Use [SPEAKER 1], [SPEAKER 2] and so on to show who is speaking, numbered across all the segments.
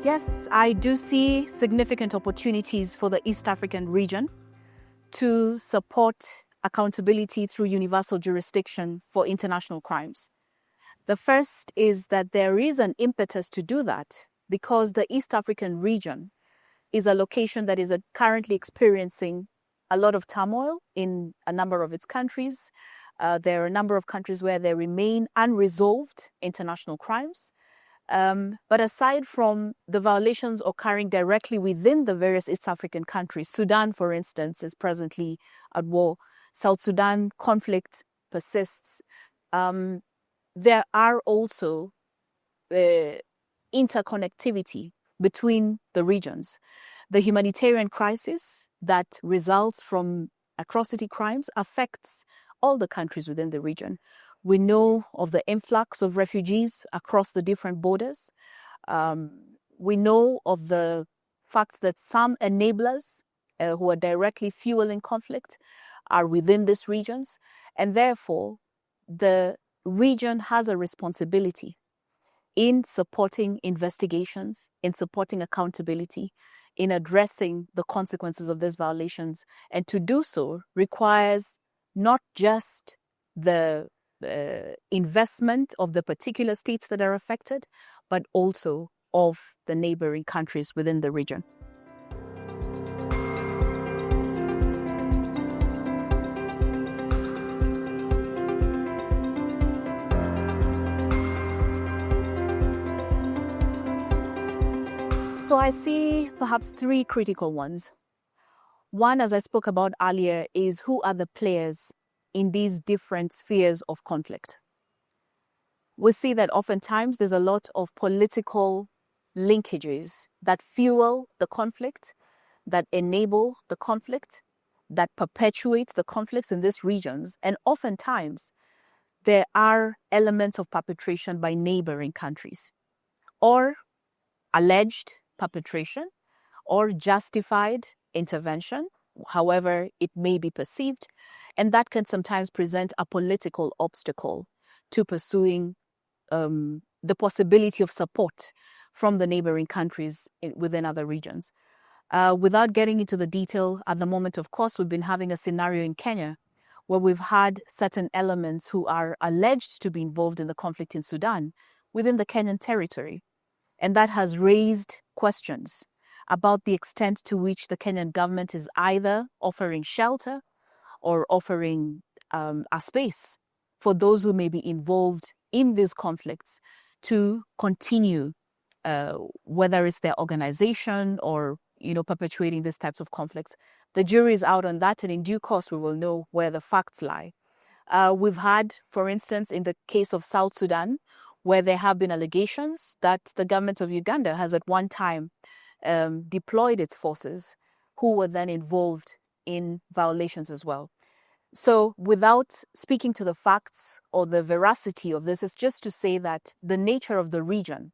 [SPEAKER 1] Yes, I do see significant opportunities for the East African region to support accountability through universal jurisdiction for international crimes. The first is that there is an impetus to do that because the East African region is a location that is currently experiencing a lot of turmoil in a number of its countries. There are a number of countries where there remain unresolved international crimes. But aside from the violations occurring directly within the various East African countries, Sudan, for instance, is presently at war. South Sudan conflict persists. There are also interconnectivity between the regions. The humanitarian crisis that results from atrocity crimes affects all the countries within the region. We know of the influx of refugees across the different borders. We know of the fact that some enablers who are directly fueling conflict are within these regions. And therefore, the region has a responsibility in supporting investigations, in supporting accountability, in addressing the consequences of these violations. And to do so requires not just the investment of the particular states that are affected, but also of the neighboring countries within the region. So I see perhaps three critical ones. One, as I spoke about earlier, is who are the players in these different spheres of conflict. We see that oftentimes there's a lot of political linkages that fuel the conflict, that enable the conflict, that perpetuate the conflicts in these regions. And oftentimes there are elements of perpetration by neighboring countries, or alleged perpetration, or justified intervention, however it may be perceived. And that can sometimes present a political obstacle to pursuing the possibility of support from the neighboring countries within other regions. Without getting into the detail at the moment, of course, we've been having a scenario in Kenya where we've had certain elements who are alleged to be involved in the conflict in Sudan within the Kenyan territory. And that has raised questions about the extent to which the Kenyan government is either offering shelter or offering a space for those who may be involved in these conflicts to continue, whether it's their organization or perpetuating these types of conflicts. The jury is out on that, and in due course we will know where the facts lie. We've had, for instance, in the case of South Sudan, where there have been allegations that the government of Uganda has at one time deployed its forces who were then involved in violations as well. So without speaking to the facts or the veracity of this, it's just to say that the nature of the region,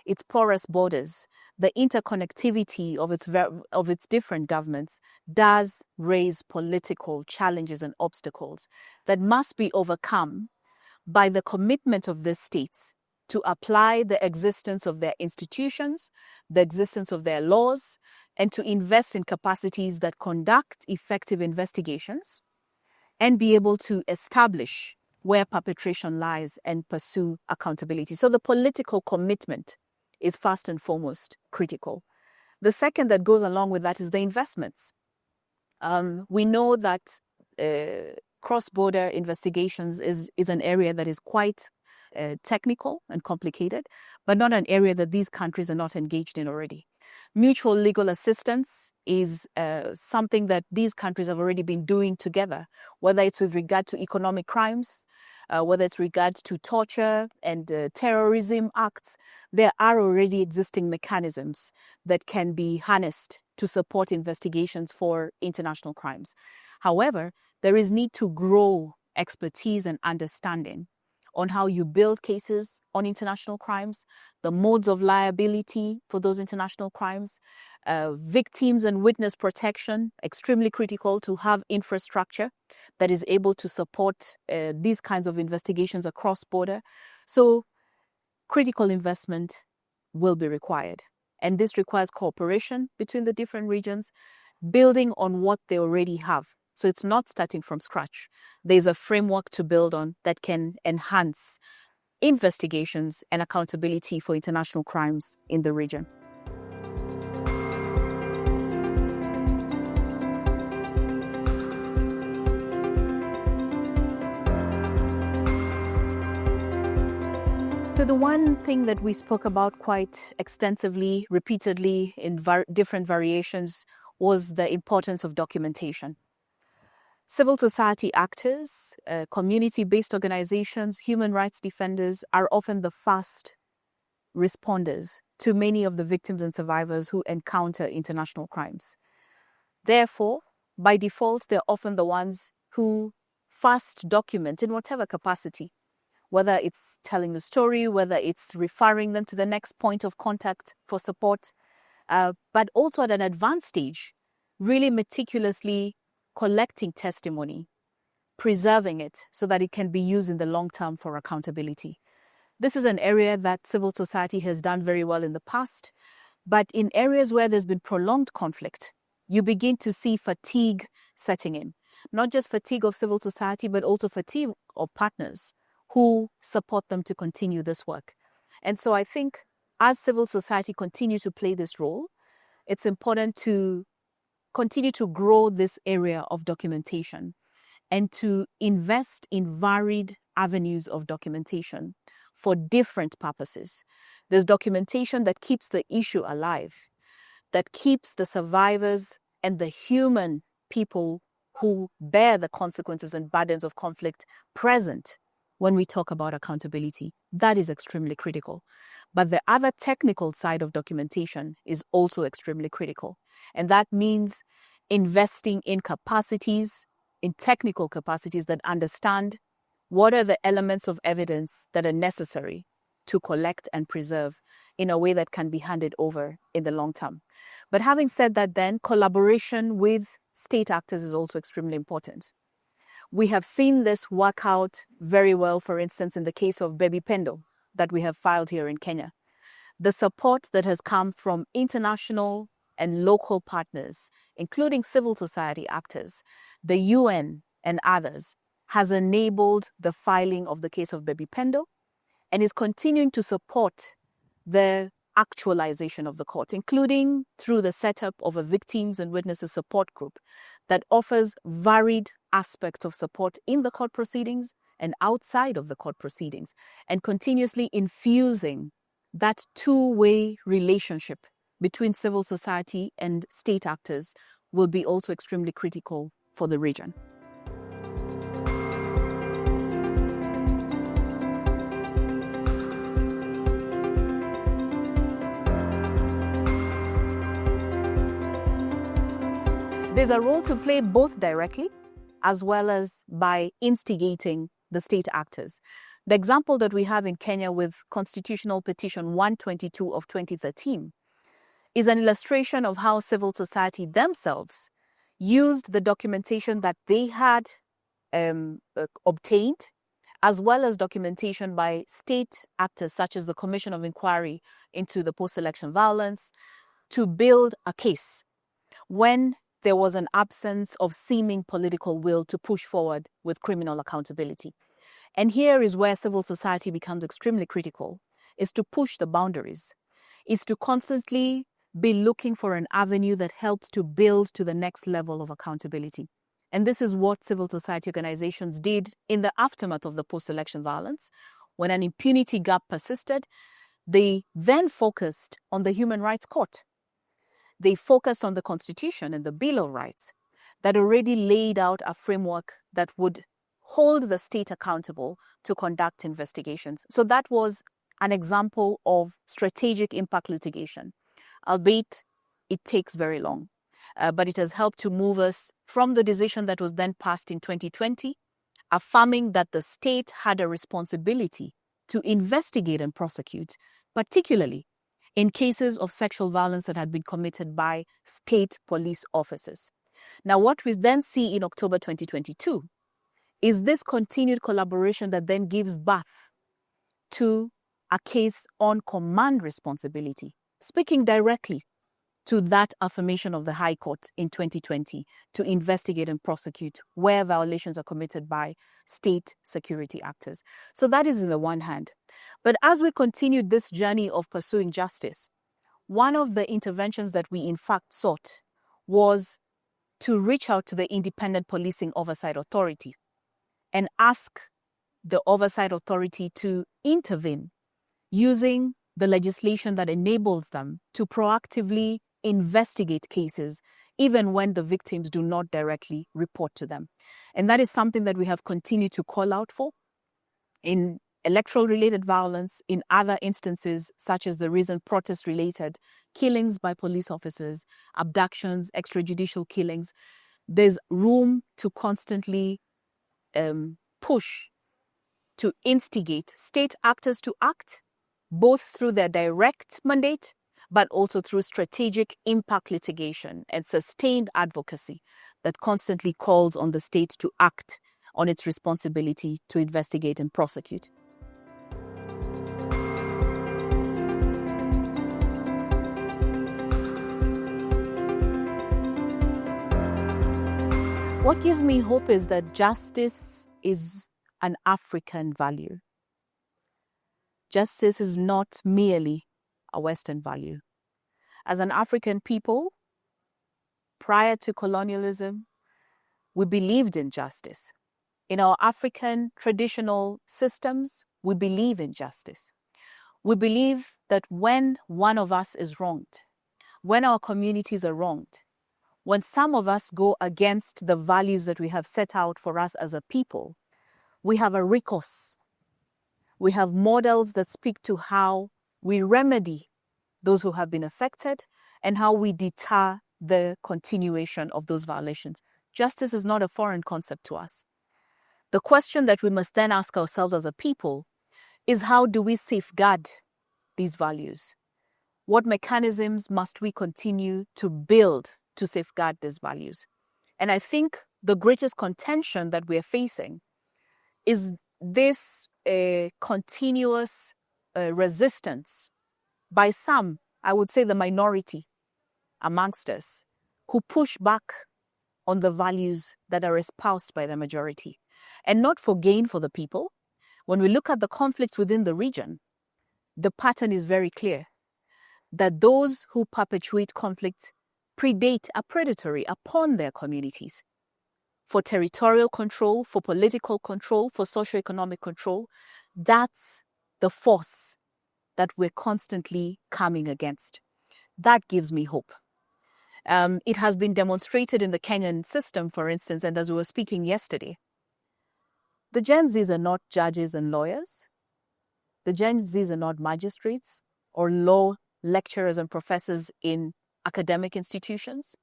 [SPEAKER 1] its porous borders, the interconnectivity of its different governments does raise political challenges and obstacles that must be overcome by the commitment of these states to apply the existence of their institutions, the existence of their laws, and to invest in capacities that conduct effective investigations and be able to establish where perpetration lies and pursue accountability. So the political commitment is first and foremost critical. The second that goes along with that is the investments. We know that cross-border investigations is an area that is quite technical and complicated, but not an area that these countries are not engaged in already. Mutual legal assistance is something that these countries have already been doing together, whether it's with regard to economic crimes, whether it's regard to torture and terrorism acts. There are already existing mechanisms that can be harnessed to support investigations for international crimes. However, there is need to grow expertise and understanding on how you build cases on international crimes, the modes of liability for those international crimes, victims and witness protection, extremely critical to have infrastructure that is able to support these kinds of investigations across border. So critical investment will be required. And this requires cooperation between the different regions, building on what they already have. So it's not starting from scratch. There's a framework to build on that can enhance investigations and accountability for international crimes in the region. So the one thing that we spoke about quite extensively, repeatedly in different variations was the importance of documentation. Civil society actors, community-based organizations, human rights defenders are often the first responders to many of the victims and survivors who encounter international crimes. Therefore, by default, they're often the ones who first document in whatever capacity, whether it's telling the story, whether it's referring them to the next point of contact for support, but also at an advanced stage, really meticulously collecting testimony, preserving it so that it can be used in the long term for accountability. This is an area that civil society has done very well in the past, but in areas where there's been prolonged conflict, you begin to see fatigue setting in. Not just fatigue of civil society, but also fatigue of partners who support them to continue this work. And so I think as civil society continue to play this role, it's important to continue to grow this area of documentation and to invest in varied avenues of documentation for different purposes. There's documentation that keeps the issue alive, that keeps the survivors and the human people who bear the consequences and burdens of conflict present when we talk about accountability. That is extremely critical. But the other technical side of documentation is also extremely critical. And that means investing in capacities, in technical capacities that understand what are the elements of evidence that are necessary to collect and preserve in a way that can be handed over in the long term. But having said that, then collaboration with state actors is also extremely important. We have seen this work out very well, for instance, in the case of Baby Pendo that we have filed here in Kenya. The support that has come from international and local partners, including civil society actors, the UN and others, has enabled the filing of the case of Baby Pendo and is continuing to support the actualization of the court, including through the setup of a victims and witnesses support group that offers varied aspects of support in the court proceedings and outside of the court proceedings, and continuously infusing that two-way relationship between civil society and state actors will be also extremely critical for the region. There's a role to play both directly as well as by instigating the state actors. The example that we have in Kenya with Constitutional Petition 122 of 2013 is an illustration of how civil society themselves used the documentation that they had obtained, as well as documentation by state actors such as the Commission of Inquiry into the Post-Election Violence, to build a case when there was an absence of seeming political will to push forward with criminal accountability. And here is where civil society becomes extremely critical, is to push the boundaries, is to constantly be looking for an avenue that helps to build to the next level of accountability. And this is what civil society organizations did in the aftermath of the post-election violence. When an impunity gap persisted, they then focused on the Human Rights Court. They focused on the Constitution and the Bill of Rights that already laid out a framework that would hold the state accountable to conduct investigations. So that was an example of strategic impact litigation, albeit it takes very long. But it has helped to move us from the decision that was then passed in 2020, affirming that the state had a responsibility to investigate and prosecute, particularly in cases of sexual violence that had been committed by state police officers. Now, what we then see in October 2022 is this continued collaboration that then gives birth to a case on command responsibility speaking directly to that affirmation of the High Court in 2020 to investigate and prosecute where violations are committed by state security actors. So that is in the one hand. But as we continued this journey of pursuing justice, one of the interventions that we in fact sought was to reach out to the Independent Policing Oversight Authority and ask the Oversight Authority to intervene using the legislation that enables them to proactively investigate cases even when the victims do not directly report to them. And that is something that we have continued to call out for in electoral-related violence, in other instances such as the recent protest-related killings by police officers, abductions, extrajudicial killings. There's room to constantly push to instigate state actors to act, both through their direct mandate, but also through strategic impact litigation and sustained advocacy that constantly calls on the state to act on its responsibility to investigate and prosecute. What gives me hope is that justice is an African value. Justice is not merely a Western value. As an African people, prior to colonialism, we believed in justice. In our African traditional systems, we believe in justice. We believe that when one of us is wronged, when our communities are wronged, when some of us go against the values that we have set out for us as a people, we have a recourse. We have models that speak to how we remedy those who have been affected and how we deter the continuation of those violations. Justice is not a foreign concept to us. The question that we must then ask ourselves as a people is, how do we safeguard these values? What mechanisms must we continue to build to safeguard these values? And I think the greatest contention that we're facing is this continuous resistance by some, I would say the minority amongst us, who push back on the values that are espoused by the majority. And not for gain for the people. When we look at the conflicts within the region, the pattern is very clear that those who perpetuate conflict are predatory upon their communities for territorial control, for political control, for socioeconomic control. That's the force that we're constantly coming against. That gives me hope. It has been demonstrated in the Kenyan system, for instance, and as we were speaking yesterday, the Gen Zs are not judges and lawyers. The Gen Zs are not magistrates or law lecturers and professors in academic institutions.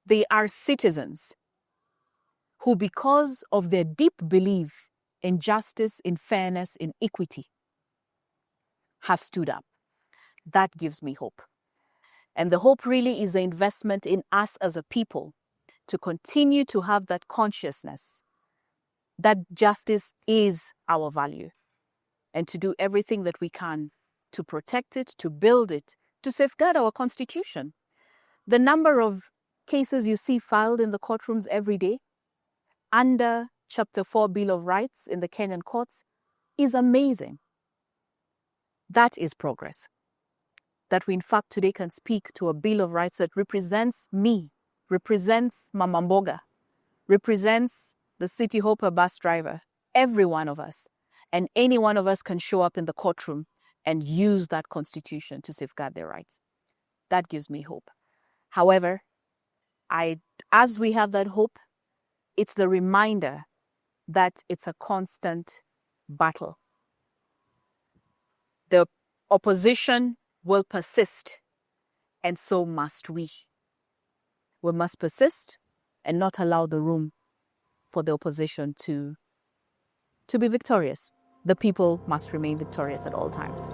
[SPEAKER 1] They are citizens who, because of their deep belief in justice, in fairness, in equity, have stood up. That gives me hope. And the hope really is the investment in us as a people to continue to have that consciousness that justice is our value, and to do everything that we can to protect it, to build it, to safeguard our constitution. The number of cases you see filed in the courtrooms every day under Chapter 4 Bill of Rights in the Kenyan courts is amazing. That is progress. That we in fact today can speak to a Bill of Rights that represents me, represents Mama Mboga, represents the City Hopper bus driver, every one of us. And any one of us can show up in the courtroom and use that constitution to safeguard their rights. That gives me hope. However, as we have that hope, it's the reminder that it's a constant battle. The opposition will persist, and so must we. We must persist and not allow the room for the opposition to be victorious. The people must remain victorious at all times.